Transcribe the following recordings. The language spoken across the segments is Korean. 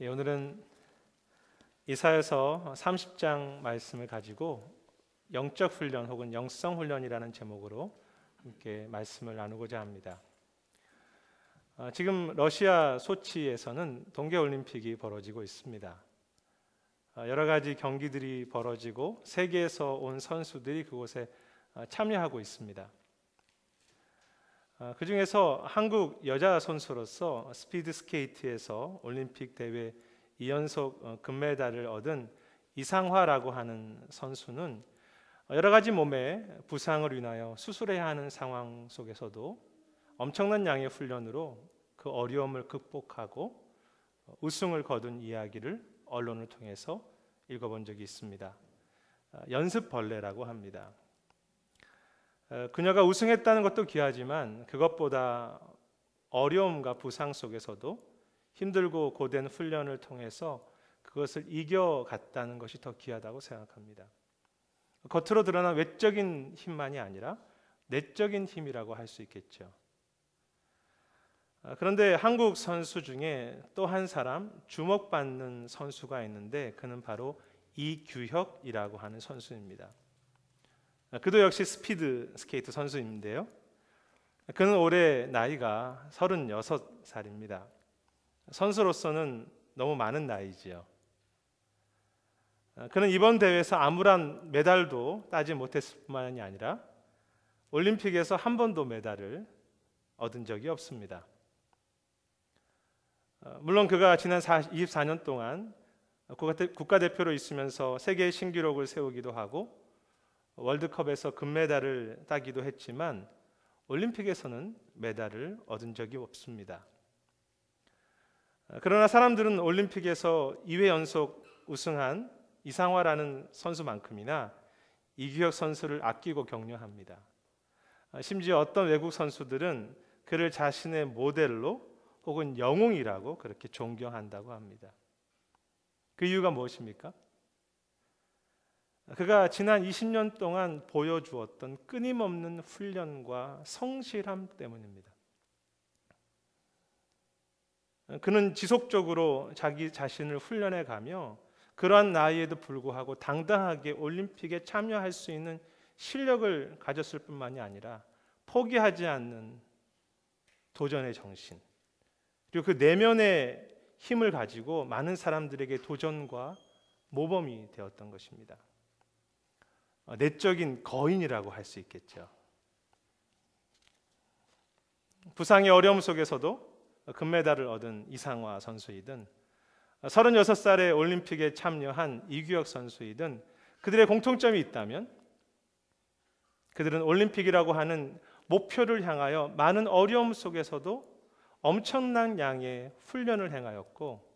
오늘은 이사야서 30장 말씀을 가지고 영적 훈련 혹은 영성 훈련이라는 제목으로 함께 말씀을 나누고자 합니다. 지금 러시아 소치에서는 동계올림픽이 벌어지고 있습니다. 여러 가지 경기들이 벌어지고 세계에서 온 선수들이 그곳에 참여하고 있습니다. 그 중에서 한국 여자 선수로서 스피드 스케이트에서 올림픽 대회 2연속 금메달을 얻은 이상화라고 하는 선수는 여러 가지 몸에 부상을 인하여 수술해야 하는 상황 속에서도 엄청난 양의 훈련으로 그 어려움을 극복하고 우승을 거둔 이야기를 언론을 통해서 읽어본 적이 있습니다. 연습벌레라고 합니다. 그녀가 우승했다는 것도 귀하지만 그것보다 어려움과 부상 속에서도 힘들고 고된 훈련을 통해서 그것을 이겨갔다는 것이 더 귀하다고 생각합니다. 겉으로 드러난 외적인 힘만이 아니라 내적인 힘이라고 할 수 있겠죠. 그런데 한국 선수 중에 또 한 사람 주목받는 선수가 있는데 그는 바로 이규혁이라고 하는 선수입니다. 그도 역시 스피드 스케이트 선수인데요. 그는 올해 나이가 36살입니다. 선수로서는 너무 많은 나이지요. 그는 이번 대회에서 아무런 메달도 따지 못했을 뿐만이 아니라 올림픽에서 한 번도 메달을 얻은 적이 없습니다. 물론 그가 지난 24년 동안 국가대표로 있으면서 세계 신기록을 세우기도 하고 월드컵에서 금메달을 따기도 했지만 올림픽에서는 메달을 얻은 적이 없습니다. 그러나 사람들은 올림픽에서 2회 연속 우승한 이상화라는 선수만큼이나 이규혁 선수를 아끼고 격려합니다. 심지어 어떤 외국 선수들은 그를 자신의 모델로 혹은 영웅이라고 그렇게 존경한다고 합니다. 그 이유가 무엇입니까? 그가 지난 20년 동안 보여주었던 끊임없는 훈련과 성실함 때문입니다. 그는 지속적으로 자기 자신을 훈련해 가며 그러한 나이에도 불구하고 당당하게 올림픽에 참여할 수 있는 실력을 가졌을 뿐만이 아니라 포기하지 않는 도전의 정신, 그리고 그 내면의 힘을 가지고 많은 사람들에게 도전과 모범이 되었던 것입니다. 내적인 거인이라고 할 수 있겠죠. 부상의 어려움 속에서도 금메달을 얻은 이상화 선수이든 36살의 올림픽에 참여한 이규혁 선수이든 그들의 공통점이 있다면 그들은 올림픽이라고 하는 목표를 향하여 많은 어려움 속에서도 엄청난 양의 훈련을 행하였고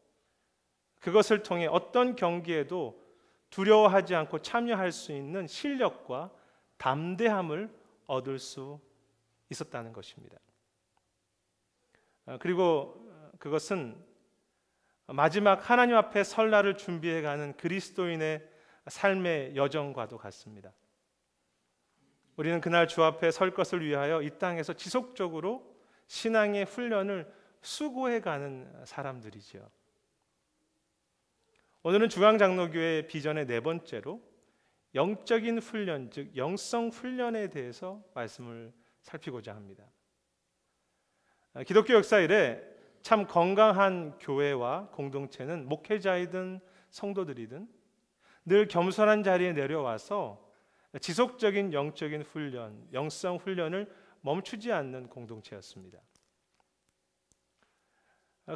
그것을 통해 어떤 경기에도 두려워하지 않고 참여할 수 있는 실력과 담대함을 얻을 수 있었다는 것입니다. 그리고 그것은 마지막 하나님 앞에 설 날을 준비해가는 그리스도인의 삶의 여정과도 같습니다. 우리는 그날 주 앞에 설 것을 위하여 이 땅에서 지속적으로 신앙의 훈련을 수고해가는 사람들이죠. 오늘은 중앙장로교회 비전의 네 번째로 영적인 훈련, 즉 영성 훈련에 대해서 말씀을 살피고자 합니다. 기독교 역사 이래 참 건강한 교회와 공동체는 목회자이든 성도들이든 늘 겸손한 자리에 내려와서 지속적인 영적인 훈련, 영성 훈련을 멈추지 않는 공동체였습니다.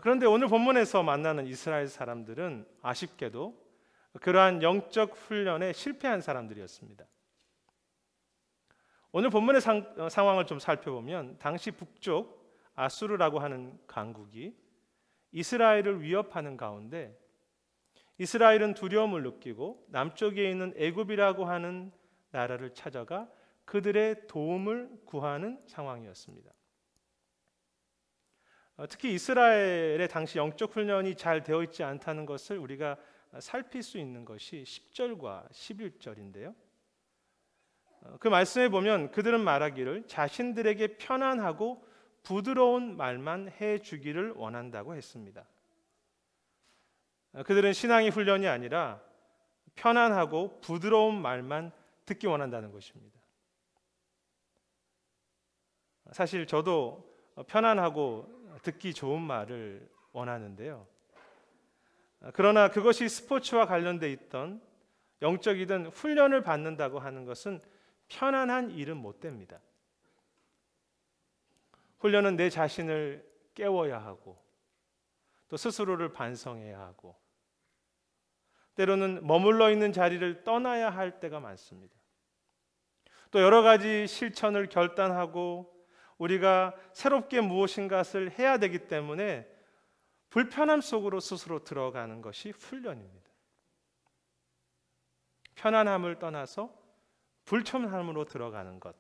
그런데 오늘 본문에서 만나는 이스라엘 사람들은 아쉽게도 그러한 영적 훈련에 실패한 사람들이었습니다. 오늘 본문의 상황을 좀 살펴보면 당시 북쪽 아수르라고 하는 강국이 이스라엘을 위협하는 가운데 이스라엘은 두려움을 느끼고 남쪽에 있는 애굽이라고 하는 나라를 찾아가 그들의 도움을 구하는 상황이었습니다. 특히 이스라엘의 당시 영적 훈련이 잘 되어 있지 않다는 것을 우리가 살필 수 있는 것이 10절과 11절인데요. 그 말씀에 보면 그들은 말하기를 자신들에게 편안하고 부드러운 말만 해주기를 원한다고 했습니다. 그들은 신앙의 훈련이 아니라 편안하고 부드러운 말만 듣기 원한다는 것입니다. 사실 저도 편안하고 듣기 좋은 말을 원하는데요. 그러나 그것이 스포츠와 관련돼 있던 영적이든 훈련을 받는다고 하는 것은 편안한 일은 못 됩니다. 훈련은 내 자신을 깨워야 하고 또 스스로를 반성해야 하고 때로는 머물러 있는 자리를 떠나야 할 때가 많습니다. 또 여러 가지 실천을 결단하고 우리가 새롭게 무엇인가를 해야 되기 때문에 불편함 속으로 스스로 들어가는 것이 훈련입니다. 편안함을 떠나서 불편함으로 들어가는 것.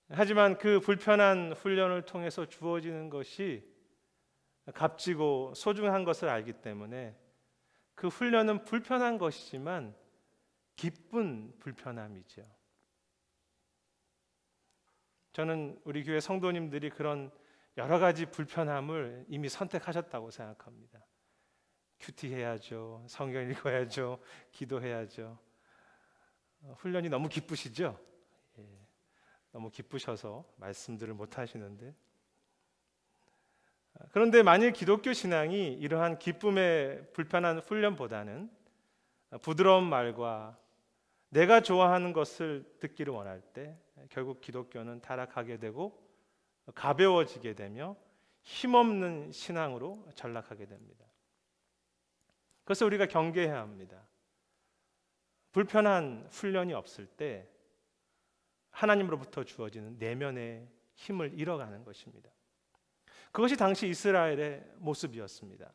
하지만 그 불편한 훈련을 통해서 주어지는 것이 값지고 소중한 것을 알기 때문에 그 훈련은 불편한 것이지만 기쁜 불편함이죠. 저는 우리 교회 성도님들이 그런 여러 가지 불편함을 이미 선택하셨다고 생각합니다. 큐티해야죠, 성경 읽어야죠, 기도해야죠. 훈련이 너무 기쁘시죠? 예, 너무 기쁘셔서 말씀들을 못 하시는데, 그런데 만일 기독교 신앙이 이러한 기쁨의 불편한 훈련보다는 부드러운 말과 내가 좋아하는 것을 듣기를 원할 때 결국 기독교는 타락하게 되고 가벼워지게 되며 힘없는 신앙으로 전락하게 됩니다. 그래서 우리가 경계해야 합니다. 불편한 훈련이 없을 때 하나님으로부터 주어지는 내면의 힘을 잃어가는 것입니다. 그것이 당시 이스라엘의 모습이었습니다.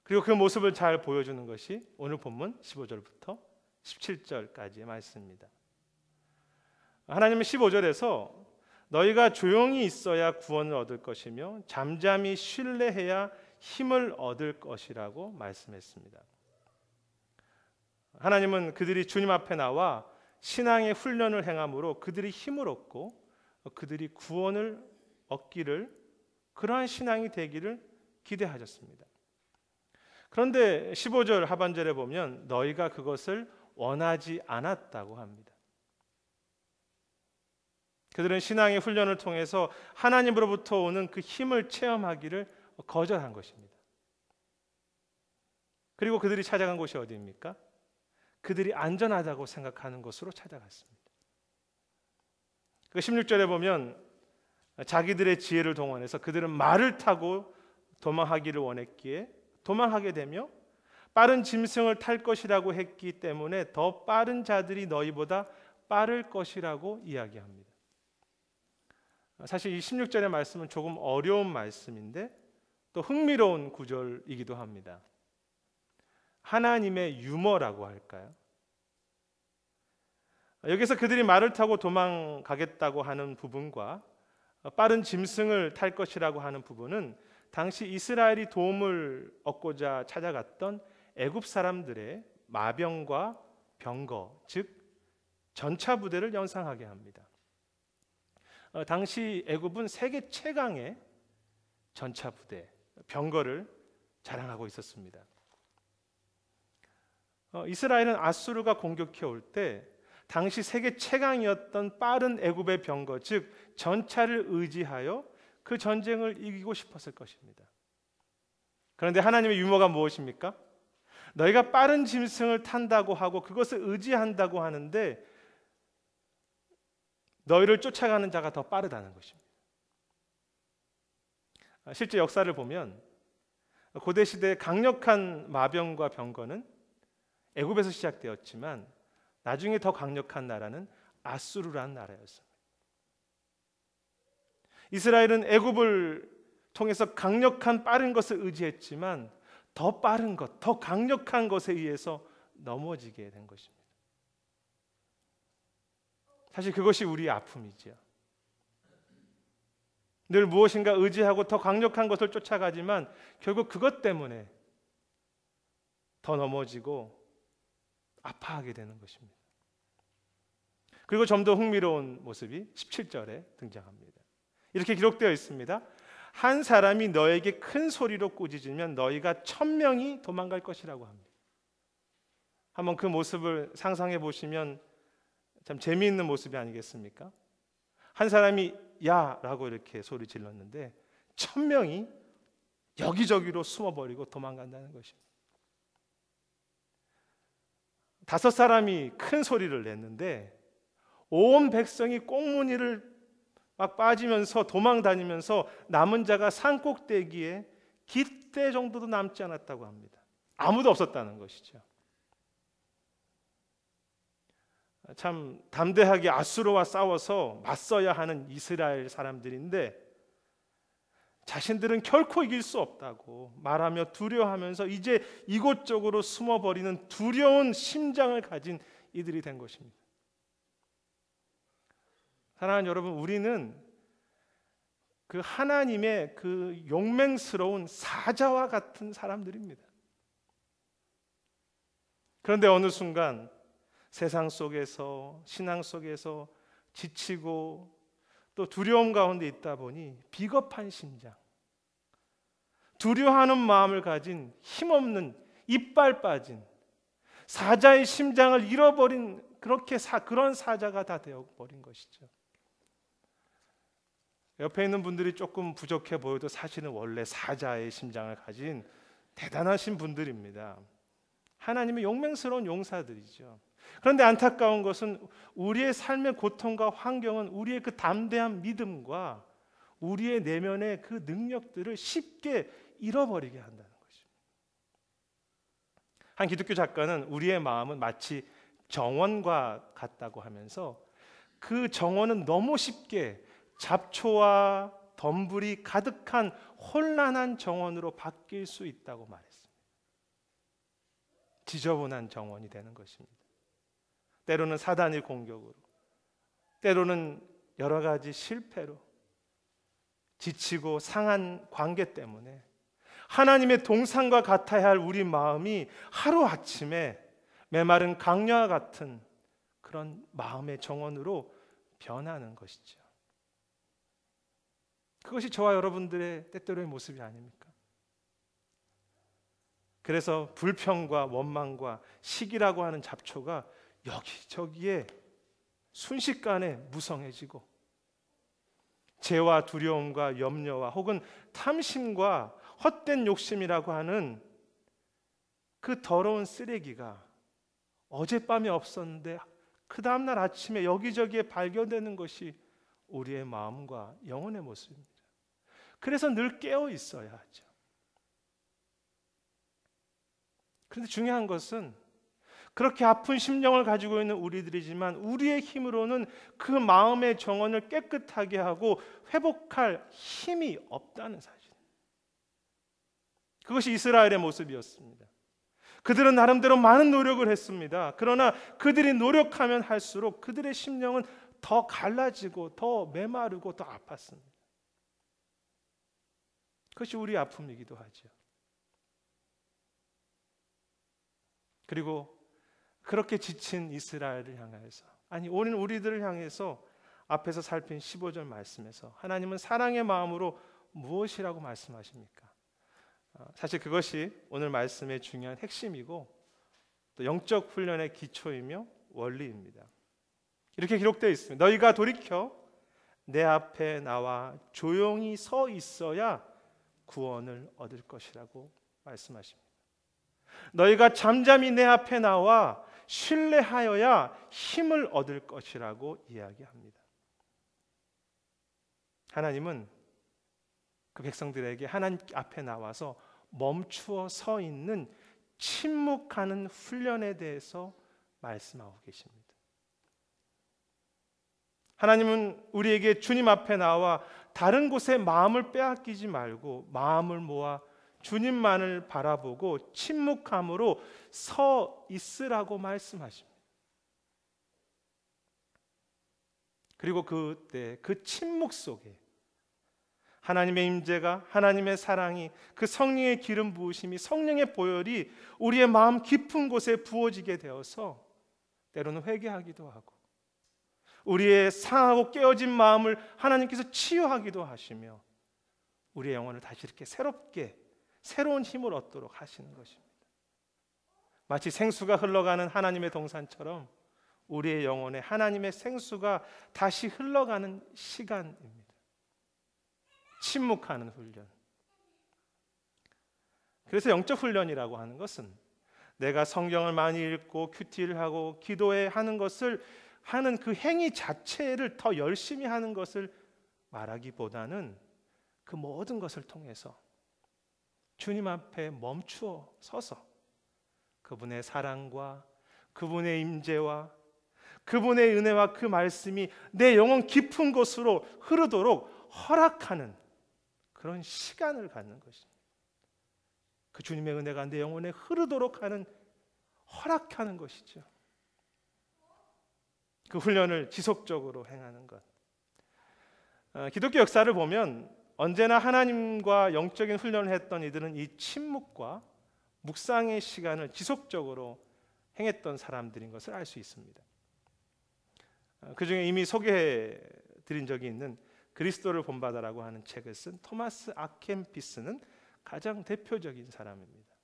그리고 그 모습을 잘 보여주는 것이 오늘 본문 15절부터 17절까지의 말씀입니다. 하나님은 15절에서 너희가 조용히 있어야 구원을 얻을 것이며 잠잠히 신뢰해야 힘을 얻을 것이라고 말씀했습니다. 하나님은 그들이 주님 앞에 나와 신앙의 훈련을 행함으로 그들이 힘을 얻고 그들이 구원을 얻기를, 그러한 신앙이 되기를 기대하셨습니다. 그런데 15절 하반절에 보면 너희가 그것을 원하지 않았다고 합니다. 그들은 신앙의 훈련을 통해서 하나님으로부터 오는 그 힘을 체험하기를 거절한 것입니다. 그리고 그들이 찾아간 곳이 어디입니까? 그들이 안전하다고 생각하는 곳으로 찾아갔습니다. 그 16절에 보면 자기들의 지혜를 동원해서 그들은 말을 타고 도망하기를 원했기에 도망하게 되며 빠른 짐승을 탈 것이라고 했기 때문에 더 빠른 자들이 너희보다 빠를 것이라고 이야기합니다. 사실 이 16절의 말씀은 조금 어려운 말씀인데 또 흥미로운 구절이기도 합니다. 하나님의 유머라고 할까요? 여기서 그들이 말을 타고 도망가겠다고 하는 부분과 빠른 짐승을 탈 것이라고 하는 부분은 당시 이스라엘이 도움을 얻고자 찾아갔던 애굽 사람들의 마병과 병거, 즉 전차 부대를 연상하게 합니다. 당시 애굽은 세계 최강의 전차 부대, 병거를 자랑하고 있었습니다. 이스라엘은 아수르가 공격해 올 때 당시 세계 최강이었던 빠른 애굽의 병거, 즉 전차를 의지하여 그 전쟁을 이기고 싶었을 것입니다. 그런데 하나님의 유머가 무엇입니까? 너희가 빠른 짐승을 탄다고 하고 그것을 의지한다고 하는데 너희를 쫓아가는 자가 더 빠르다는 것입니다. 실제 역사를 보면 고대 시대의 강력한 마병과 병거는 애굽에서 시작되었지만 나중에 더 강력한 나라는 아수르라는 나라였습니다. 이스라엘은 애굽을 통해서 강력한 빠른 것을 의지했지만 더 빠른 것, 더 강력한 것에 의해서 넘어지게 된 것입니다. 사실 그것이 우리의 아픔이지요. 늘 무엇인가 의지하고 더 강력한 것을 쫓아가지만 결국 그것 때문에 더 넘어지고 아파하게 되는 것입니다. 그리고 좀 더 흥미로운 모습이 17절에 등장합니다. 이렇게 기록되어 있습니다. 한 사람이 너에게 큰 소리로 꾸짖으면 너희가 1000명이 도망갈 것이라고 합니다. 한번 그 모습을 상상해 보시면 참 재미있는 모습이 아니겠습니까? 한 사람이 야 라고 이렇게 소리 질렀는데 1000명이 여기저기로 숨어버리고 도망간다는 것입니다. 5사람이 큰 소리를 냈는데 온 백성이 꽁무니를 막 빠지면서 도망 다니면서 남은 자가 산 꼭대기에 깃대 정도도 남지 않았다고 합니다. 아무도 없었다는 것이죠. 참 담대하게 아수르와 싸워서 맞서야 하는 이스라엘 사람들인데 자신들은 결코 이길 수 없다고 말하며 두려워하면서 이제 이곳저곳으로 숨어버리는 두려운 심장을 가진 이들이 된 것입니다. 사랑하는 여러분, 우리는 그 하나님의 그 용맹스러운 사자와 같은 사람들입니다. 그런데 어느 순간 세상 속에서 신앙 속에서 지치고 또 두려움 가운데 있다 보니 비겁한 심장, 두려워하는 마음을 가진 힘없는 이빨 빠진 사자의 심장을 잃어버린 그런 사자가 다 되어버린 것이죠. 옆에 있는 분들이 조금 부족해 보여도 사실은 원래 사자의 심장을 가진 대단하신 분들입니다. 하나님의 용맹스러운 용사들이죠. 그런데 안타까운 것은 우리의 삶의 고통과 환경은 우리의 그 담대한 믿음과 우리의 내면의 그 능력들을 쉽게 잃어버리게 한다는 것입니다. 한 기독교 작가는 우리의 마음은 마치 정원과 같다고 하면서 그 정원은 너무 쉽게 잡초와 덤불이 가득한 혼란한 정원으로 바뀔 수 있다고 말했습니다. 지저분한 정원이 되는 것입니다. 때로는 사단의 공격으로, 때로는 여러 가지 실패로, 지치고 상한 관계 때문에 하나님의 동산과 같아야 할 우리 마음이 하루아침에 메마른 강야와 같은 그런 마음의 정원으로 변하는 것이죠. 그것이 저와 여러분들의 때때로의 모습이 아닙니까? 그래서 불평과 원망과 시기라고 하는 잡초가 여기저기에 순식간에 무성해지고 죄와 두려움과 염려와 혹은 탐심과 헛된 욕심이라고 하는 그 더러운 쓰레기가 어젯밤에 없었는데 그 다음날 아침에 여기저기에 발견되는 것이 우리의 마음과 영혼의 모습입니다. 그래서 늘 깨어 있어야 하죠. 그런데 중요한 것은 그렇게 아픈 심령을 가지고 있는 우리들이지만 우리의 힘으로는 그 마음의 정원을 깨끗하게 하고 회복할 힘이 없다는 사실. 그것이 이스라엘의 모습이었습니다. 그들은 나름대로 많은 노력을 했습니다. 그러나 그들이 노력하면 할수록 그들의 심령은 더 갈라지고 더 메마르고 더 아팠습니다. 그것이 우리의 아픔이기도 하죠. 그리고 그렇게 지친 이스라엘을 향해서, 아니 오늘 우리들을 향해서 앞에서 살핀 15절 말씀에서 하나님은 사랑의 마음으로 무엇이라고 말씀하십니까? 사실 그것이 오늘 말씀의 중요한 핵심이고 또 영적 훈련의 기초이며 원리입니다. 이렇게 기록되어 있습니다. 너희가 돌이켜 내 앞에 나와 조용히 서 있어야 구원을 얻을 것이라고 말씀하십니다. 너희가 잠잠히 내 앞에 나와 신뢰하여야 힘을 얻을 것이라고 이야기합니다. 하나님은 그 백성들에게 하나님 앞에 나와서 멈추어 서 있는 침묵하는 훈련에 대해서 말씀하고 계십니다. 하나님은 우리에게 주님 앞에 나와 다른 곳에 마음을 빼앗기지 말고 마음을 모아 주님만을 바라보고 침묵함으로 서 있으라고 말씀하십니다. 그리고 그때 그 침묵 속에 하나님의 임재가, 하나님의 사랑이, 그 성령의 기름 부으심이, 성령의 보혈이 우리의 마음 깊은 곳에 부어지게 되어서 때로는 회개하기도 하고 우리의 상하고 깨어진 마음을 하나님께서 치유하기도 하시며 우리의 영혼을 다시 이렇게 새롭게 새로운 힘을 얻도록 하시는 것입니다. 마치 생수가 흘러가는 하나님의 동산처럼 우리의 영혼에 하나님의 생수가 다시 흘러가는 시간입니다. 침묵하는 훈련. 그래서 영적 훈련이라고 하는 것은 내가 성경을 많이 읽고 큐티를 하고 기도해 하는 것을 하는 그 행위 자체를 더 열심히 하는 것을 말하기보다는 그 모든 것을 통해서 주님 앞에 멈추어 서서 그분의 사랑과 그분의 임재와 그분의 은혜와 그 말씀이 내 영혼 깊은 곳으로 흐르도록 허락하는 그런 시간을 갖는 것입니다. 그 주님의 은혜가 내 영혼에 흐르도록 하는 허락하는 것이죠. 그 훈련을 지속적으로 행하는 것. 기독교 역사를 보면 언제나 하나님과 영적인 훈련을 했던 이들은 이 침묵과 묵상의 시간을 지속적으로 행했던 사람들인 것을 알 수 있습니다. 그 중에 이미 소개해 드린 적이 있는 그리스도를 본받아라고 하는 책을 쓴 토마스 아켐피스는 가장 대표적인 사람입니다.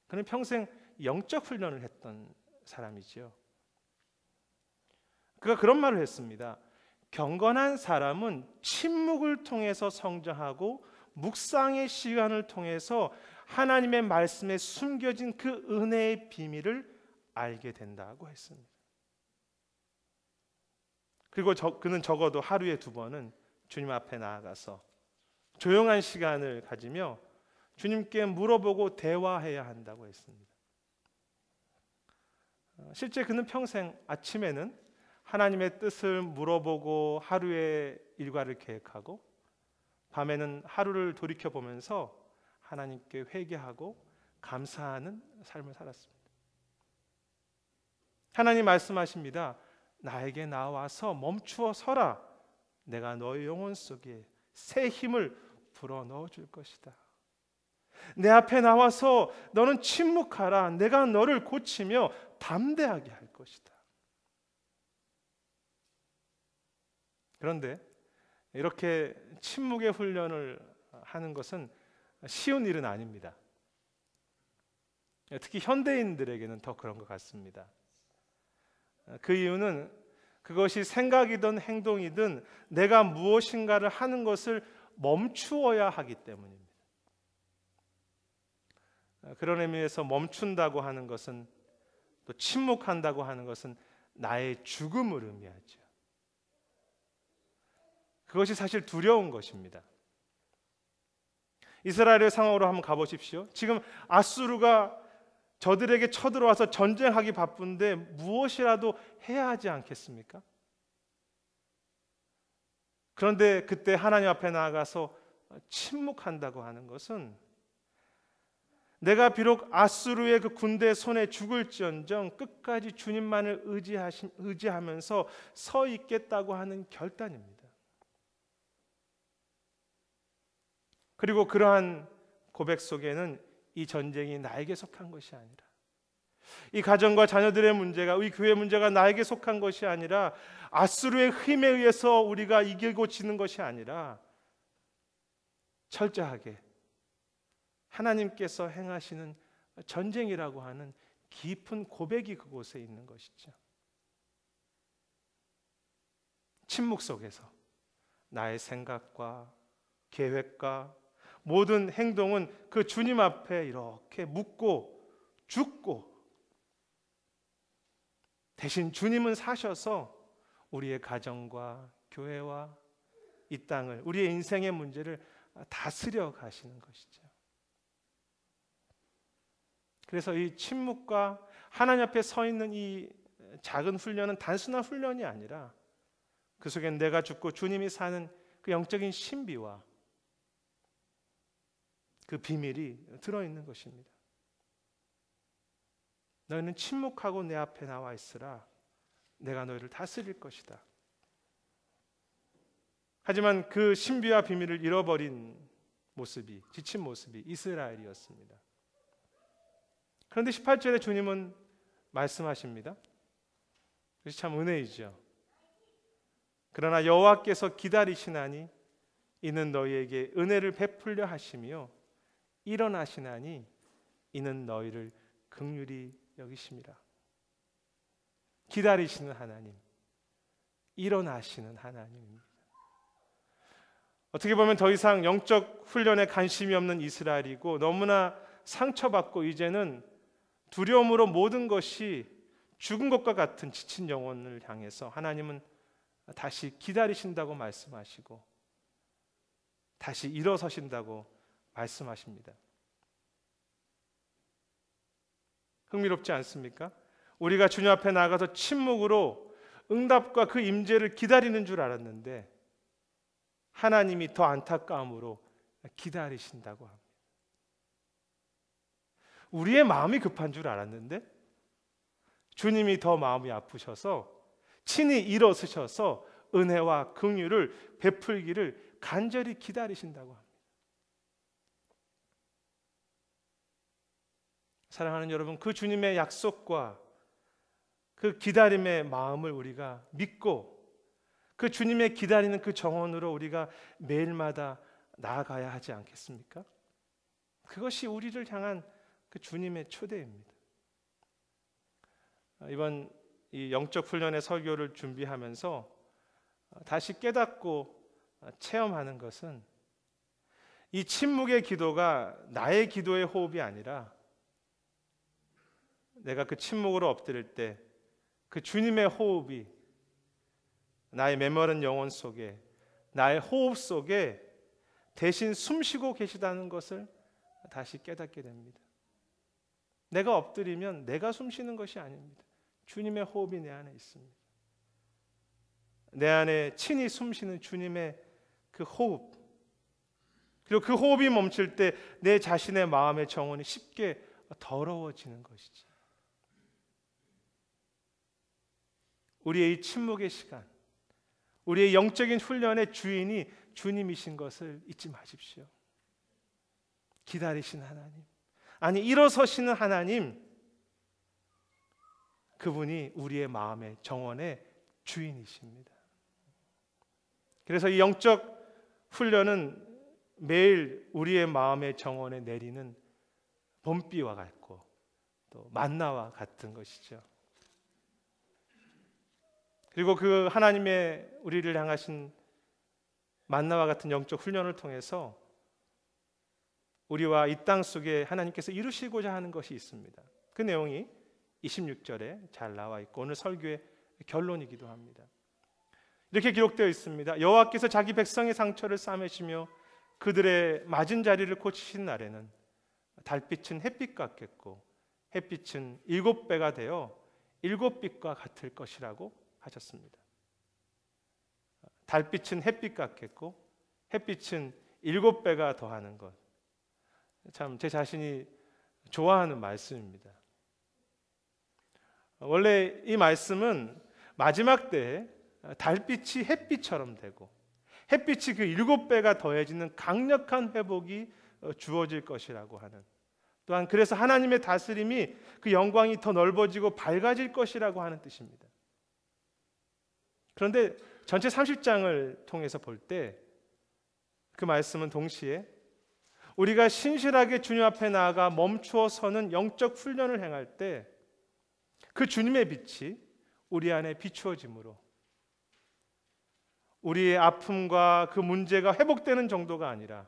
그는 평생 영적 훈련을 했던 사람이지요. 그가 그런 말을 했습니다. 경건한 사람은 침묵을 통해서 성장하고 묵상의 시간을 통해서 하나님의 말씀에 숨겨진 그 은혜의 비밀을 알게 된다고 했습니다. 그리고 그는 적어도 하루에 2번은 주님 앞에 나아가서 조용한 시간을 가지며 주님께 물어보고 대화해야 한다고 했습니다. 실제 그는 평생 아침에는 하나님의 뜻을 물어보고 하루의 일과를 계획하고 밤에는 하루를 돌이켜보면서 하나님께 회개하고 감사하는 삶을 살았습니다. 하나님 말씀하십니다. 나에게 나와서 멈추어 서라. 내가 너의 영혼 속에 새 힘을 불어넣어 줄 것이다. 내 앞에 나와서 너는 침묵하라. 내가 너를 고치며 담대하게 할 것이다. 그런데 이렇게 침묵의 훈련을 하는 것은 쉬운 일은 아닙니다. 특히 현대인들에게는 더 그런 것 같습니다. 그 이유는 그것이 생각이든 행동이든 내가 무엇인가를 하는 것을 멈추어야 하기 때문입니다. 그런 의미에서 멈춘다고 하는 것은 또 침묵한다고 하는 것은 나의 죽음을 의미하죠. 그것이 사실 두려운 것입니다. 이스라엘의 상황으로 한번 가보십시오. 지금 아수르가 저들에게 쳐들어와서 전쟁하기 바쁜데 무엇이라도 해야 하지 않겠습니까? 그런데 그때 하나님 앞에 나아가서 침묵한다고 하는 것은 내가 비록 아수르의 그 군대 손에 죽을지언정 끝까지 주님만을 의지하면서 서 있겠다고 하는 결단입니다. 그리고 그러한 고백 속에는 이 전쟁이 나에게 속한 것이 아니라 이 가정과 자녀들의 문제가 이 교회 문제가 나에게 속한 것이 아니라 아수르의 힘에 의해서 우리가 이기고 지는 것이 아니라 철저하게 하나님께서 행하시는 전쟁이라고 하는 깊은 고백이 그곳에 있는 것이죠. 침묵 속에서 나의 생각과 계획과 모든 행동은 그 주님 앞에 이렇게 묻고 죽고 대신 주님은 사셔서 우리의 가정과 교회와 이 땅을 우리의 인생의 문제를 다스려 가시는 것이죠. 그래서 이 침묵과 하나님 앞에 서 있는 이 작은 훈련은 단순한 훈련이 아니라 그 속엔 내가 죽고 주님이 사는 그 영적인 신비와 그 비밀이 들어있는 것입니다. 너희는 침묵하고 내 앞에 나와 있으라. 내가 너희를 다스릴 것이다. 하지만 그 신비와 비밀을 잃어버린 모습이, 지친 모습이 이스라엘이었습니다. 그런데 18절에 주님은 말씀하십니다. 그것이 참 은혜이죠. 그러나 여호와께서 기다리시나니 이는 너희에게 은혜를 베풀려 하시며 일어나시나니 이는 너희를 긍휼히 여기심이라. 기다리시는 하나님, 일어나시는 하나님입니다. 어떻게 보면 더 이상 영적 훈련에 관심이 없는 이스라엘이고 너무나 상처받고 이제는 두려움으로 모든 것이 죽은 것과 같은 지친 영혼을 향해서 하나님은 다시 기다리신다고 말씀하시고 다시 일어서신다고 말씀하십니다. 흥미롭지 않습니까? 우리가 주님 앞에 나가서 침묵으로 응답과 그 임재를 기다리는 줄 알았는데 하나님이 더 안타까움으로 기다리신다고 합니다. 우리의 마음이 급한 줄 알았는데 주님이 더 마음이 아프셔서 친히 일어서셔서 은혜와 긍휼을 베풀기를 간절히 기다리신다고 합니다. 사랑하는 여러분, 그 주님의 약속과 그 기다림의 마음을 우리가 믿고 그 주님의 기다리는 그 정원으로 우리가 매일마다 나아가야 하지 않겠습니까? 그것이 우리를 향한 그 주님의 초대입니다. 이번 이 영적 훈련의 설교를 준비하면서 다시 깨닫고 체험하는 것은 이 침묵의 기도가 나의 기도의 호흡이 아니라 내가 그 침묵으로 엎드릴 때 그 주님의 호흡이 나의 메마른 영혼 속에 나의 호흡 속에 대신 숨쉬고 계시다는 것을 다시 깨닫게 됩니다. 내가 엎드리면 내가 숨쉬는 것이 아닙니다. 주님의 호흡이 내 안에 있습니다. 내 안에 친히 숨쉬는 주님의 그 호흡, 그리고 그 호흡이 멈출 때 내 자신의 마음의 정원이 쉽게 더러워지는 것이지. 우리의 이 침묵의 시간, 우리의 영적인 훈련의 주인이 주님이신 것을 잊지 마십시오. 기다리시는 하나님, 아니 일어서시는 하나님, 그분이 우리의 마음의 정원의 주인이십니다. 그래서 이 영적 훈련은 매일 우리의 마음의 정원에 내리는 봄비와 같고 또 만나와 같은 것이죠. 그리고 그 하나님의 우리를 향하신 만나와 같은 영적 훈련을 통해서 우리와 이 땅 속에 하나님께서 이루시고자 하는 것이 있습니다. 그 내용이 26절에 잘 나와 있고 오늘 설교의 결론이기도 합니다. 이렇게 기록되어 있습니다. 여호와께서 자기 백성의 상처를 싸매시며 그들의 맞은 자리를 고치신 날에는 달빛은 햇빛 같겠고 햇빛은 7배가 되어 7빛과 같을 것이라고 하셨습니다. 달빛은 햇빛 같겠고 햇빛은 7배가 더하는 것. 참 제 자신이 좋아하는 말씀입니다. 원래 이 말씀은 마지막 때에 달빛이 햇빛처럼 되고 햇빛이 그 7배가 더해지는 강력한 회복이 주어질 것이라고 하는, 또한 그래서 하나님의 다스림이 그 영광이 더 넓어지고 밝아질 것이라고 하는 뜻입니다. 그런데 전체 30장을 통해서 볼 때 그 말씀은 동시에 우리가 신실하게 주님 앞에 나아가 멈추어 서는 영적 훈련을 행할 때 그 주님의 빛이 우리 안에 비추어지므로 우리의 아픔과 그 문제가 회복되는 정도가 아니라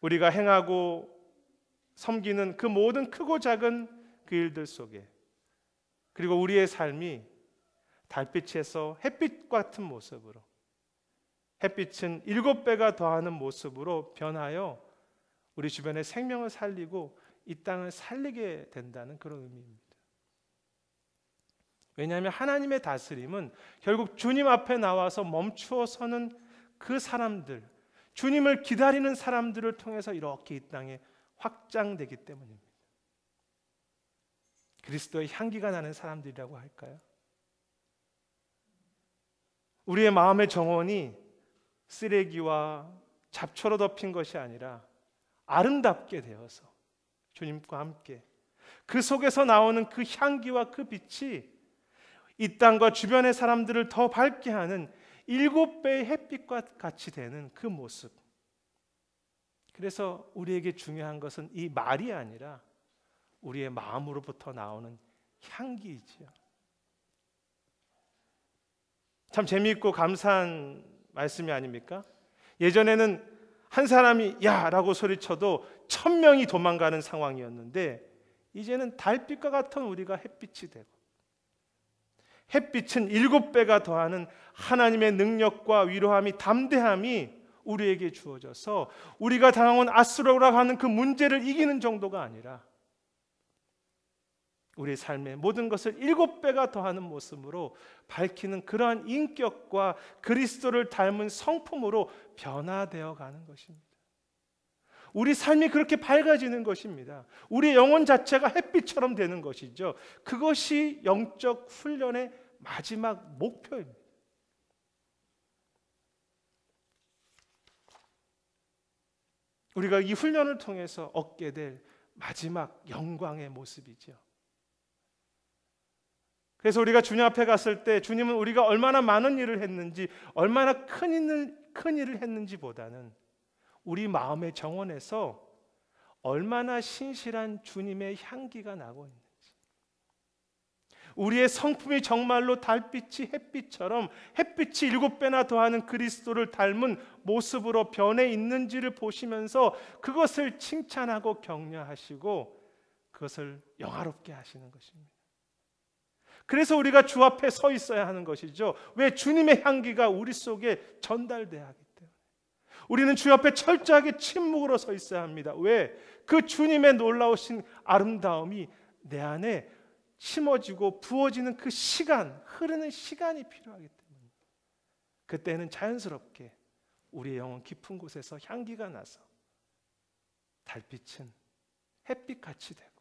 우리가 행하고 섬기는 그 모든 크고 작은 그 일들 속에, 그리고 우리의 삶이 달빛에서 햇빛 같은 모습으로, 햇빛은 7배가 더하는 모습으로 변하여 우리 주변의 생명을 살리고 이 땅을 살리게 된다는 그런 의미입니다. 왜냐하면 하나님의 다스림은 결국 주님 앞에 나와서 멈추어 서는 그 사람들, 주님을 기다리는 사람들을 통해서 이렇게 이 땅에 확장되기 때문입니다. 그리스도의 향기가 나는 사람들이라고 할까요? 우리의 마음의 정원이 쓰레기와 잡초로 덮인 것이 아니라 아름답게 되어서 주님과 함께 그 속에서 나오는 그 향기와 그 빛이 이 땅과 주변의 사람들을 더 밝게 하는 7배의 햇빛과 같이 되는 그 모습. 그래서 우리에게 중요한 것은 이 말이 아니라 우리의 마음으로부터 나오는 향기이지요. 참 재미있고 감사한 말씀이 아닙니까? 예전에는 한 사람이 야 라고 소리쳐도 1000명이 도망가는 상황이었는데 이제는 달빛과 같은 우리가 햇빛이 되고, 햇빛은 7배가 더하는 하나님의 능력과 위로함이, 담대함이 우리에게 주어져서 우리가 당한 아수라고 하는 그 문제를 이기는 정도가 아니라 우리의 삶의 모든 것을 7배가 더하는 모습으로 밝히는 그러한 인격과 그리스도를 닮은 성품으로 변화되어 가는 것입니다. 우리 삶이 그렇게 밝아지는 것입니다. 우리의 영혼 자체가 햇빛처럼 되는 것이죠. 그것이 영적 훈련의 마지막 목표입니다. 우리가 이 훈련을 통해서 얻게 될 마지막 영광의 모습이죠. 그래서 우리가 주님 앞에 갔을 때 주님은 우리가 얼마나 많은 일을 했는지, 얼마나 큰 일을 했는지보다는 우리 마음의 정원에서 얼마나 신실한 주님의 향기가 나고 있는지, 우리의 성품이 정말로 달빛이 햇빛처럼 햇빛이 7배나 더하는 그리스도를 닮은 모습으로 변해 있는지를 보시면서 그것을 칭찬하고 격려하시고 그것을 영화롭게 하시는 것입니다. 그래서 우리가 주 앞에 서 있어야 하는 것이죠. 왜? 주님의 향기가 우리 속에 전달돼야 하기 때문에. 우리는 주 앞에 철저하게 침묵으로 서 있어야 합니다. 왜? 그 주님의 놀라우신 아름다움이 내 안에 심어지고 부어지는 그 시간, 흐르는 시간이 필요하기 때문에 그때는 자연스럽게 우리의 영혼 깊은 곳에서 향기가 나서 달빛은 햇빛같이 되고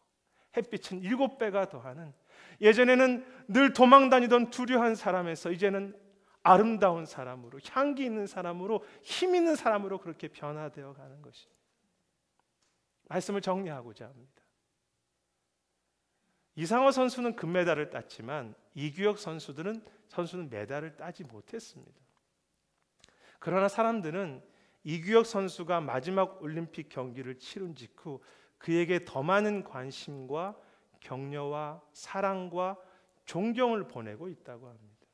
햇빛은 7배가 더하는, 예전에는 늘 도망다니던 두려운 사람에서 이제는 아름다운 사람으로, 향기 있는 사람으로, 힘 있는 사람으로 그렇게 변화되어 가는 것입니다. 말씀을 정리하고자 합니다. 이상호 선수는 금메달을 땄지만 이규혁 선수는 메달을 따지 못했습니다. 그러나 사람들은 이규혁 선수가 마지막 올림픽 경기를 치른 직후 그에게 더 많은 관심과 격려와 사랑과 존경을 보내고 있다고 합니다.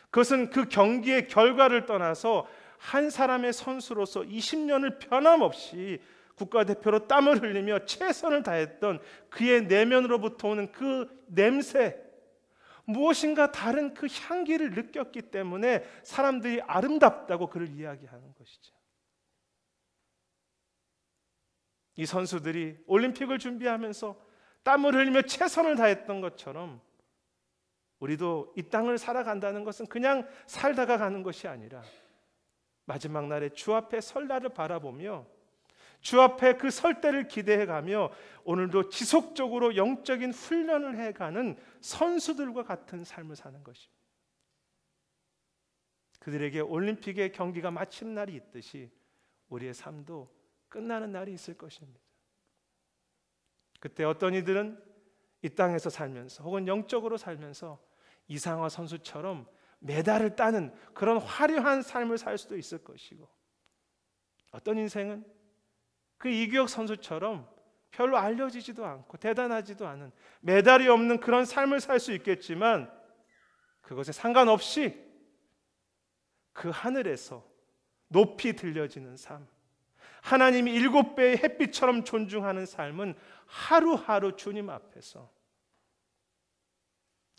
그것은 그 경기의 결과를 떠나서 한 사람의 선수로서 20년을 변함없이 국가대표로 땀을 흘리며 최선을 다했던 그의 내면으로부터 오는 그 냄새, 무엇인가 다른 그 향기를 느꼈기 때문에 사람들이 아름답다고 그를 이야기하는 것이죠. 이 선수들이 올림픽을 준비하면서 땀을 흘리며 최선을 다했던 것처럼 우리도 이 땅을 살아간다는 것은 그냥 살다가 가는 것이 아니라 마지막 날에 주 앞에 설 날을 바라보며 주 앞에 그 설 때를 기대해가며 오늘도 지속적으로 영적인 훈련을 해가는 선수들과 같은 삶을 사는 것입니다. 그들에게 올림픽의 경기가 마치는 날이 있듯이 우리의 삶도 끝나는 날이 있을 것입니다. 그때 어떤 이들은 이 땅에서 살면서 혹은 영적으로 살면서 이상화 선수처럼 메달을 따는 그런 화려한 삶을 살 수도 있을 것이고, 어떤 인생은 그 이규혁 선수처럼 별로 알려지지도 않고 대단하지도 않은 메달이 없는 그런 삶을 살 수 있겠지만 그것에 상관없이 그 하늘에서 높이 들려지는 삶, 하나님이 7배의 햇빛처럼 존중하는 삶은 하루하루 주님 앞에서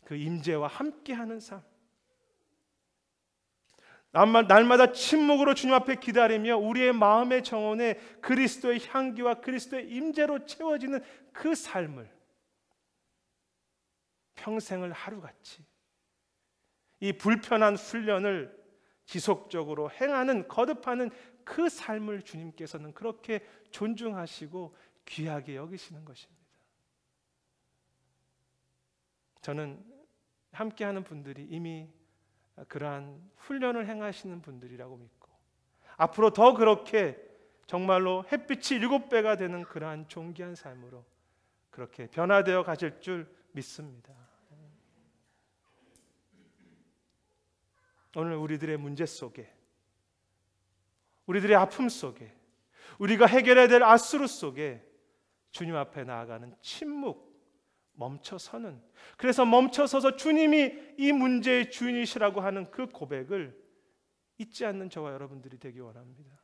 그 임재와 함께하는 삶, 날마다 침묵으로 주님 앞에 기다리며 우리의 마음의 정원에 그리스도의 향기와 그리스도의 임재로 채워지는 그 삶을 평생을 하루같이 이 불편한 훈련을 지속적으로 행하는, 거듭하는 그 삶을 주님께서는 그렇게 존중하시고 귀하게 여기시는 것입니다. 저는 함께하는 분들이 이미 그러한 훈련을 행하시는 분들이라고 믿고 앞으로 더 그렇게 정말로 햇빛이 7배가 되는 그러한 존귀한 삶으로 그렇게 변화되어 가실 줄 믿습니다. 오늘 우리들의 문제 속에, 우리들의 아픔 속에, 우리가 해결해야 될 아수르 속에 주님 앞에 나아가는 침묵, 멈춰서는, 그래서 멈춰서서 주님이 이 문제의 주인이시라고 하는 그 고백을 잊지 않는 저와 여러분들이 되기 원합니다.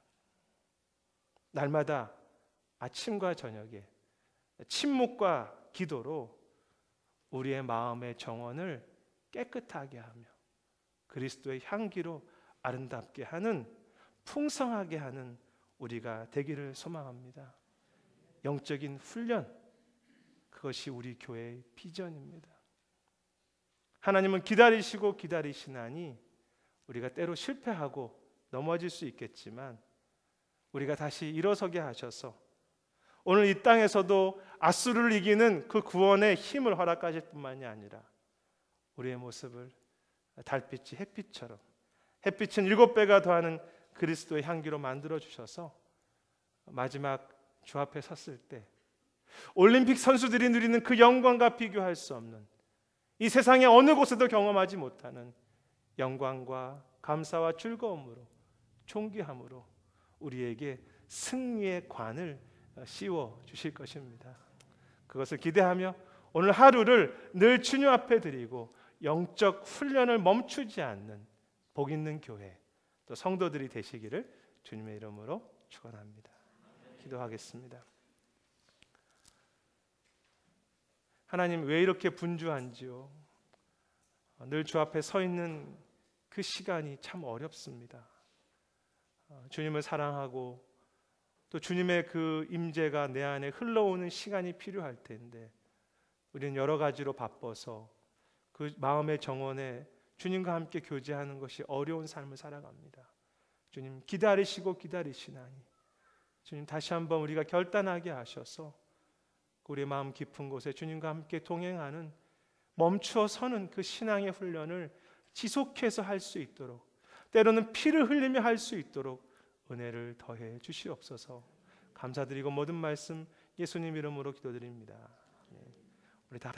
날마다 아침과 저녁에 침묵과 기도로 우리의 마음의 정원을 깨끗하게 하며 그리스도의 향기로 아름답게 하는, 풍성하게 하는 우리가 되기를 소망합니다. 영적인 훈련, 그것이 우리 교회의 비전입니다. 하나님은 기다리시고 기다리시나니 우리가 때로 실패하고 넘어질 수 있겠지만 우리가 다시 일어서게 하셔서 오늘 이 땅에서도 아수르를 이기는 그 구원의 힘을 허락하실 뿐만이 아니라 우리의 모습을 달빛이 햇빛처럼, 햇빛은 7배가 더하는 그리스도의 향기로 만들어 주셔서 마지막 주 앞에 섰을 때 올림픽 선수들이 누리는 그 영광과 비교할 수 없는, 이 세상의 어느 곳에도 경험하지 못하는 영광과 감사와 즐거움으로, 존귀함으로 우리에게 승리의 관을 씌워 주실 것입니다. 그것을 기대하며 오늘 하루를 늘 주님 앞에 드리고 영적 훈련을 멈추지 않는 복 있는 교회, 또 성도들이 되시기를 주님의 이름으로 축원합니다. 기도하겠습니다. 하나님, 왜 이렇게 분주한지요? 늘 주 앞에 서 있는 그 시간이 참 어렵습니다. 주님을 사랑하고 또 주님의 그 임재가 내 안에 흘러오는 시간이 필요할 텐데 우리는 여러 가지로 바빠서 그 마음의 정원에 주님과 함께 교제하는 것이 어려운 삶을 살아갑니다. 주님, 기다리시고 기다리시나니 주님, 다시 한번 우리가 결단하게 하셔서 우리의 마음 깊은 곳에 주님과 함께 동행하는, 멈추어 서는 그 신앙의 훈련을 지속해서 할 수 있도록, 때로는 피를 흘리며 할 수 있도록 은혜를 더해 주시옵소서. 감사드리고 모든 말씀 예수님 이름으로 기도드립니다. 우리 다